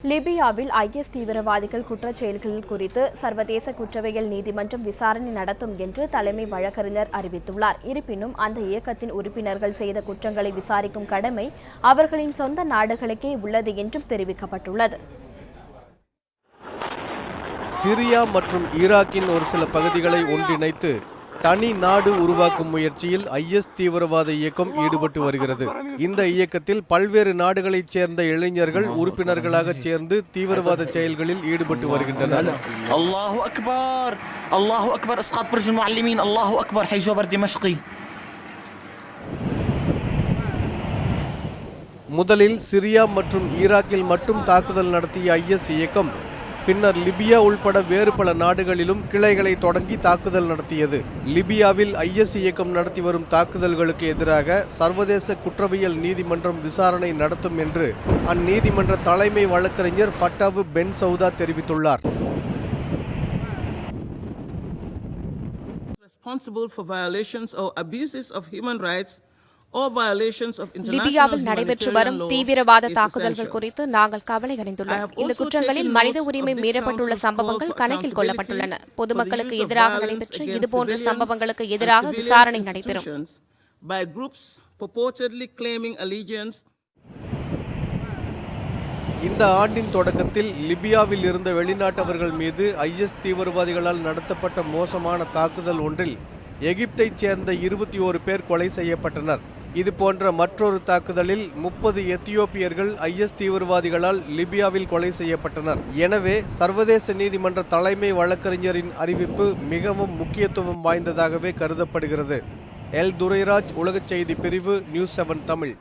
லிபியாவில் ஐஎஸ் தீவிரவாதிகள் குற்றச் செயல்கள் குறித்து சர்வதேச குற்றவியல் நீதிமன்றம் விசாரணை நடத்தும் என்று தலைமை வழக்கறிஞர் அறிவித்துள்ளார். இருப்பினும் அந்த இயக்கத்தின் உறுப்பினர்கள் செய்த குற்றங்களை விசாரிக்கும் கடமை அவர்களின் சொந்த நாடுகளுக்கே உள்ளது என்றும் தெரிவிக்கப்பட்டுள்ளது. சிரியா மற்றும் ஈராக்கின் ஒரு சில பகுதிகளை ஒன்றிணைத்து தனி நாடு உருவாக்கும் முயற்சியில் ஐஎஸ் தீவிரவாத இயக்கம் ஈடுபட்டு வருகிறது. இந்த இயக்கத்தில் பல்வேறு நாடுகளைச் சேர்ந்த இளைஞர்கள் உறுப்பினர்களாக சேர்ந்து தீவிரவாத செயல்களில் ஈடுபட்டு வருகின்றனர். அல்லாஹு அக்பர், அல்லாஹு அக்பர், இஸ்காத் புர்ஜ் முஅல்லிமீன், அல்லாஹு அக்பர், ஹைஜோபர் திமஷ்கி. முதலில் சிரியா மற்றும் ஈராக்கில் மட்டும் தாக்குதல் நடத்திய ஐஎஸ் இயக்கம் பின்னர் லிபியா உள்பட வேறு பல நாடுகளிலும் கிளைகளை தொடங்கி தாக்குதல் நடத்தியது. லிபியாவில் ஐஎஸ் இயக்கம் நடத்தி வரும் தாக்குதல்களுக்கு எதிராக சர்வதேச குற்றவியல் நீதிமன்றம் விசாரணை நடத்தும் என்று அந்நீதிமன்ற தலைமை வழக்கறிஞர் ஃபட்டாவு பென் சவுதா தெரிவித்துள்ளார். Responsible for violations or abuses of human rights or violations of லிபியாவில் நடைபெற்று வரும் தீவிரவாத தாக்குதல்கள் குறித்து நாங்கள் கவலை அடைந்துள்ளோம். இந்த குற்றங்களில் மனித உரிமை மீறப்பட்டுள்ள சம்பவங்கள் கணக்கில் கொள்ளப்பட்டுள்ளன. பொதுமக்களுக்கு எதிராக நடைபெற்ற இதுபோன்ற சம்பவங்களுக்கு எதிராக விசாரணை நடைபெறும். இந்த ஆண்டின் தொடக்கத்தில் லிபியாவில் இருந்த வெளிநாட்டவர்கள் மீது ஐஎஸ் தீவிரவாதிகளால் நடத்தப்பட்ட மோசமான தாக்குதல் ஒன்றில் எகிப்தைச் சேர்ந்த 21 பேர் கொலை செய்யப்பட்டனர். இது போன்ற மற்றொரு தாக்குதலில் 30 எத்தியோப்பியர்கள் ஐஎஸ் தீவிரவாதிகளால் லிபியாவில் கொலை செய்யப்பட்டனர். எனவே சர்வதேச நீதிமன்ற தலைமை வழக்கறிஞரின் அறிவிப்பு மிகவும் முக்கியத்துவம் வாய்ந்ததாகவே கருதப்படுகிறது. எல் துரைராஜ், உலகச் செய்தி பிரிவு, நியூஸ் 7 தமிழ்.